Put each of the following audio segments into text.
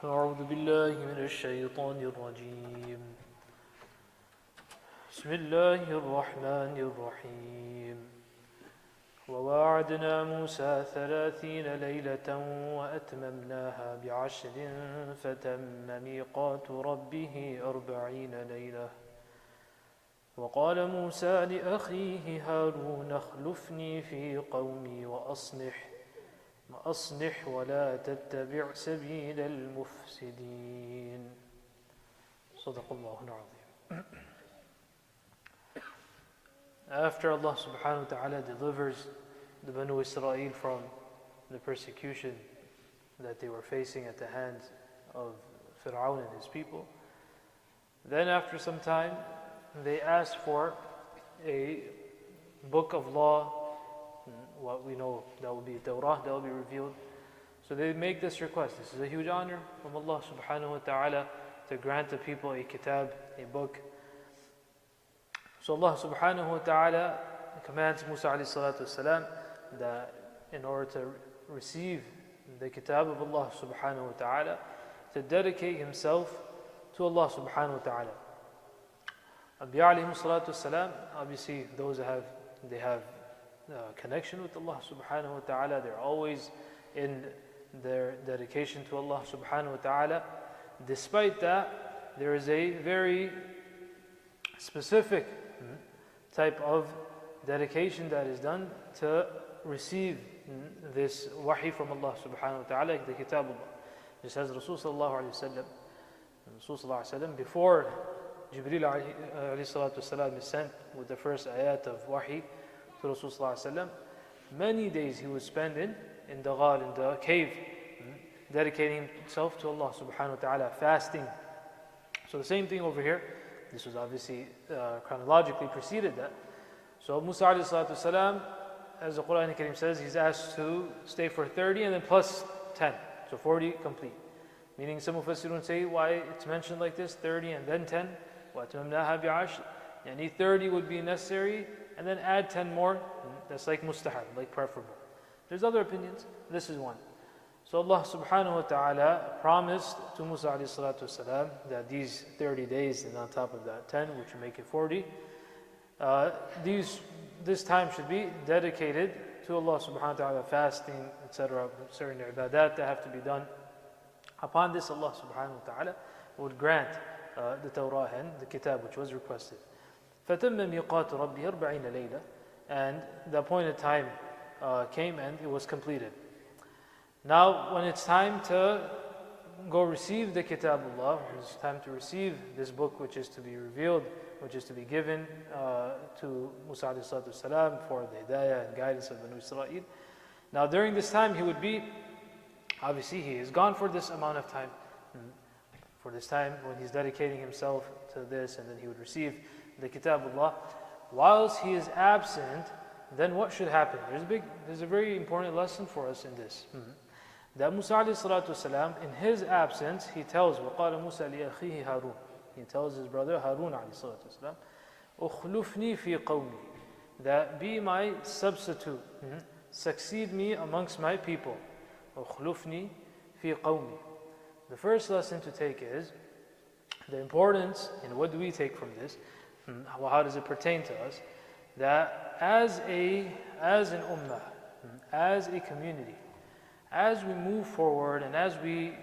أعوذ بالله من الشيطان الرجيم بسم الله الرحمن الرحيم وواعدنا موسى 30 ليلة وأتممناها ب10 فتم ميقات ربه 40 ليلة وقال موسى لأخيه هارون اخلفني في قومي وأصلح ولا تتبع سبيل المفسدين صدق الله العظيم. After Allah subhanahu wa ta'ala delivers the Banu Israel from the persecution that they were facing at the hands of Fir'aun and his people, then after some time they asked for a book of law, what we know that will be Torah, that will be revealed. So they make this request. This is a huge honor from Allah subhanahu wa ta'ala to grant the people a kitab, a book. So Allah subhanahu wa ta'ala commands Musa alayhi salatu wasalam that in order to receive the kitab of Allah subhanahu wa ta'ala, to dedicate himself to Allah subhanahu wa ta'ala. Anbiya alayhi salatu wasalam, obviously those that have connection with Allah subhanahu wa ta'ala, they're always in their dedication to Allah subhanahu wa ta'ala. Despite that, there is a very specific type of dedication that is done to receive this wahi from Allah subhanahu wa ta'ala, the kitab of Allah. Just as Rasul sallallahu alayhi wa sallam, before Jibreel alayhi salatu wasalam is sent with the first ayat of wahi to Rasul sallallahu alayhi wa sallam, many days he would spend in the ghar, in the cave, dedicating himself to Allah subhanahu wa ta'ala, fasting. So the same thing over here. This was obviously chronologically preceded that. So Musa alayhi salatu wasalam, as the Quran Kareem says, he's asked to stay for 30 and then plus 10, so 40 complete. Meaning some Mufassirun say why it's mentioned like this, 30 and then 10. وَأَتْمَمْنَاهَا بِعَشْرٍ. Yani 30 would be necessary, and then add 10 more. That's like mustahab, like preferable. There's other opinions. This is one. So Allah subhanahu wa ta'ala promised to Musa alayhi salatu wasalam that these 30 days and on top of that 10, which would make it 40, this time should be dedicated to Allah subhanahu wa ta'ala, fasting, etc., certain ibadat that have to be done. Upon this, Allah subhanahu wa ta'ala would grant the Torah and the kitab which was requested. فَتَمَّ مِيقَاتُ رَبِّهِ 40 لَيْلَةً. And the appointed time came and it was completed. Now, when it's time to go receive the kitab of Allah, it's time to receive this book which is to be revealed, which is to be given to Musa alayhi salatu wasalam for the hidayah and guidance of Banu Israel. Now, during this time, he would be, obviously, he is gone for this amount of time. For this time, when he's dedicating himself to this, and then he would receive the kitab of Allah. Whilst he is absent, then what should happen? There's a very important lesson for us in this. That Musa alayhi salatu wasalam, in his absence, he tells, وَقَالَ مُوسَى لِأَخِيهِ هَارُونَ. He tells his brother Harun alayhi salatu wasalam, أُخْلُفْنِي فِي قَوْمِي. That be my substitute. Succeed me amongst my people. أُخْلُفْنِي فِي قَوْمِي. The first lesson to take is the importance, and what do we take from this? How does it pertain to us? That as an ummah, as a community, as we move forward and as we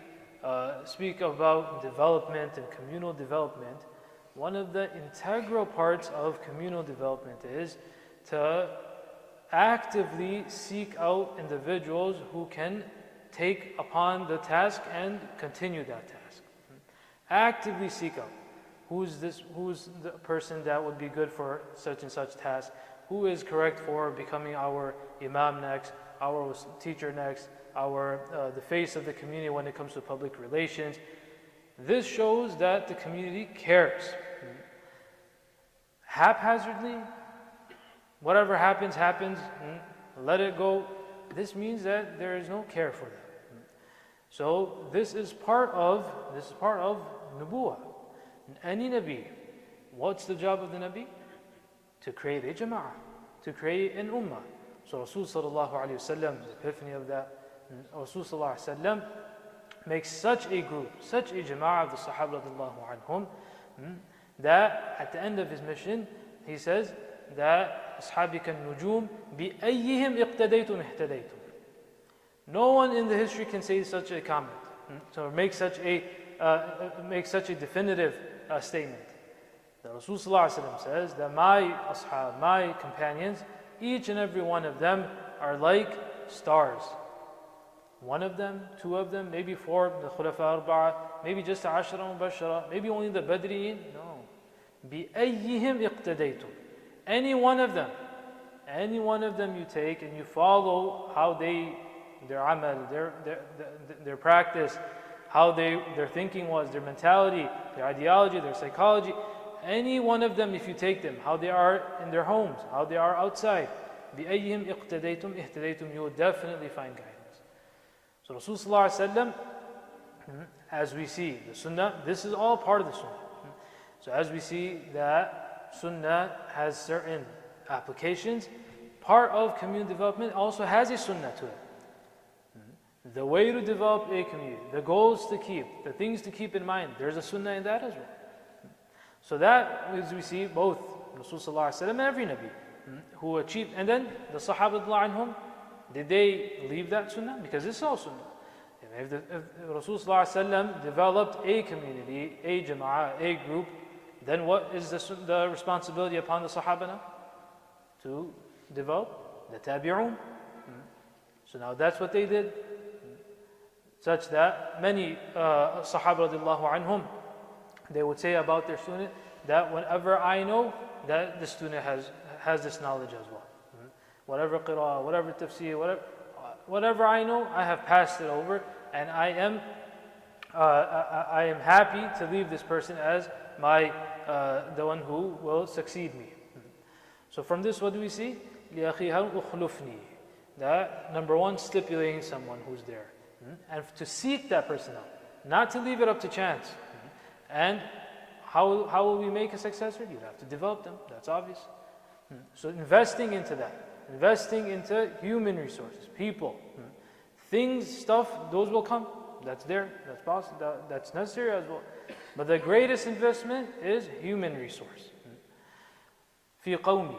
speak about development and communal development, one of the integral parts of communal development is to actively seek out individuals who can take upon the task and continue that task. Actively seek out. Who's the person that would be good for such and such task? Who is correct for becoming our imam next, our teacher next, the face of the community when it comes to public relations? This shows that the community cares. Haphazardly, whatever happens, let it go. This means that there is no care for them. So this is part of nubuwah. Any Nabi, what's the job of the Nabi? To create a jama'ah, to create an ummah. So Rasul sallallahu alayhi wa sallam, the epiphany of that, Rasul sallallahu alayhi wa sallam makes such a group, such a jama'ah of the Sahaba radiallahu anhum, that at the end of his mission, he says that أصحابي كالنجوم بأيهم اقتديتم اهتديتم. No one in the history can say such a comment, so make such a definitive statement. The Rasul says that my ashab, my companions, each and every one of them are like stars. One of them, two of them, maybe four, the Khulafa Arba'ah, maybe just the Ashara Mubashara, maybe only the Badriyin. No. بِأَيِّهِمْ اِقْتَدَيْتُمْ. Any one of them you take and you follow how their amal, their practice, how their thinking was, their mentality, their ideology, their psychology. Any one of them, if you take them, how they are in their homes, how they are outside, بِأَيِّهِمْ اِقْتَدَيْتُمْ اِهْتَدَيْتُمْ, you will definitely find guidance. So Rasulullah, as we see the Sunnah, this is all part of the Sunnah. So as we see that Sunnah has certain applications, part of community development also has a Sunnah to it. The way to develop a community, the goals to keep, the things to keep in mind, there's a Sunnah in that as well. So that, as we see, both Rasulullah and every Nabi who achieved, and then the Sahaba anhum, did they leave that Sunnah? Because it's all Sunnah. If Rasulullah developed a community, a jama'ah, a group, then what is the responsibility upon the Sahaba now? To develop the Tabi'un. So now that's what they did. Such that many Sahaba radiallahu anhum, they would say about their student that whenever I know that the student has this knowledge as well. Whatever qira'ah, whatever tafsir, whatever I know, I have passed it over, and I am happy to leave this person as the one who will succeed me. So from this, what do we see? لِأَخِيهَا أُخْلُفْنِي. That number one, stipulating someone who's there, and to seek that person out, not to leave it up to chance. And how will we make a successor? You have to develop them. That's obvious. So investing into that. Investing into human resources, people, things, stuff, those will come. That's there, that's possible, that's necessary as well. But the greatest investment is human resource. في قومي.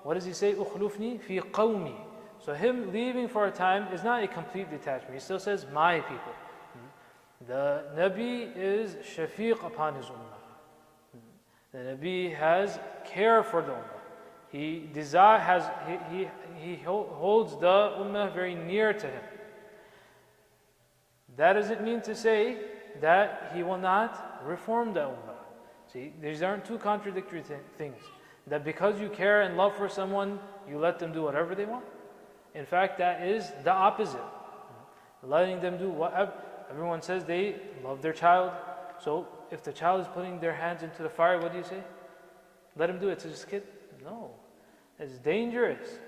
What does he say? أخلفني في قومي. So him leaving for a time is not a complete detachment. He still says, my people. The Nabi is shafiq upon his ummah. The Nabi has care for the ummah. He holds the ummah very near to him. That doesn't mean to say that he will not reform the ummah. See, these aren't two contradictory things. That because you care and love for someone, you let them do whatever they want. In fact, that is the opposite. Letting them do whatever. Everyone says they love their child. So if the child is putting their hands into the fire, what do you say? Let him do it. It's just a kid. No, it's dangerous.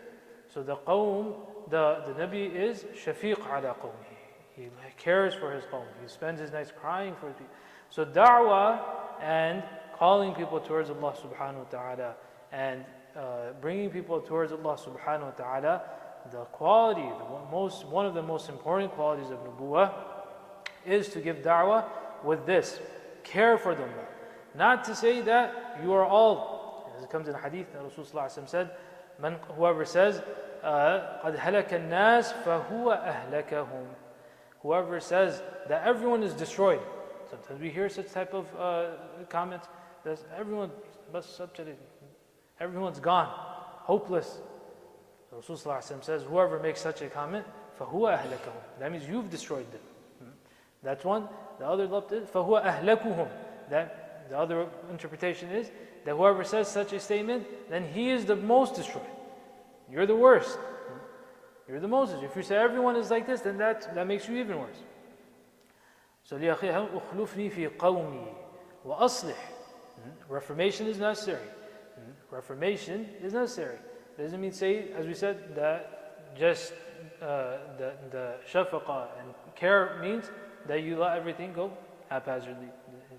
So the qawm, the Nabi is shafiq ala qawmi. He cares for his qawm. He spends his nights crying for his people. So da'wah and calling people towards Allah subhanahu wa ta'ala and bringing people towards Allah subhanahu wa ta'ala, the quality, one of the most important qualities of nubuwah is to give da'wah with this, care for them. Not to say that you are all, as it comes in hadith that Rasulullah said, whoever says, قَدْ هَلَكَ النَّاسِ فَهُوَ أَهْلَكَهُمْ. Whoever says that everyone is destroyed. Sometimes we hear such type of comments, that everyone's gone, hopeless. Rasulullah says, whoever makes such a comment, فَهُوَ أَهْلَكَهُمْ. That means you've destroyed them. That's one. The other left is, فَهُوَ أَهْلَكُهُمْ. That the other interpretation is that whoever says such a statement, then he is the most destroyed. You're the worst. You're the most. If you say everyone is like this, then that makes you even worse. So لِأَخِيهَا أُخْلُفْنِي فِي قَوْمِي وَأَصْلِحْ. Reformation is necessary. Reformation is necessary. It doesn't mean say, as we said, that just the shafaqah and care means that you let everything go haphazardly.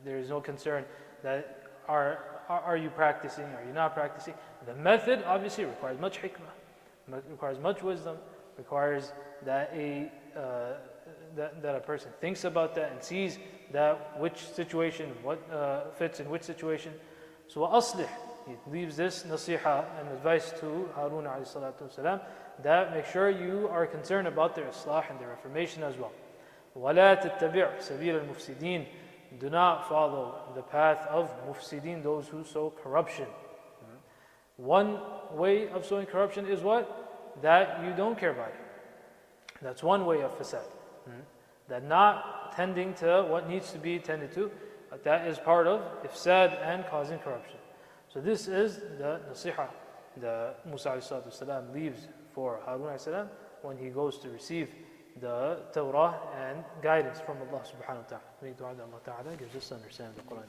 There is no concern that are you practicing, are you not practicing. The method obviously requires much hikmah, requires much wisdom, requires that that a person thinks about that and sees that which situation, what fits in which situation. So وَأَصْلِحْ, he leaves this nasiha and advice to Harun alayhi salatu wasalam, that make sure you are concerned about their islah and their reformation as well. وَلَا تَتَّبِعْ سَبِيلَ الْمُفْسِدِينَ, do not follow the path of mufsidin, those who sow corruption. One way of sowing corruption is what? That you don't care about it. That's one way of fasad. That not tending to what needs to be tended to, but that is part of ifsad and causing corruption. So this is the nasiha that Musa ﷺ leaves for Harun ﷺ when he goes to receive the Torah and guidance from Allah subhanahu wa ta'ala. We need to Allah ta'ala gives us understanding of the Quran.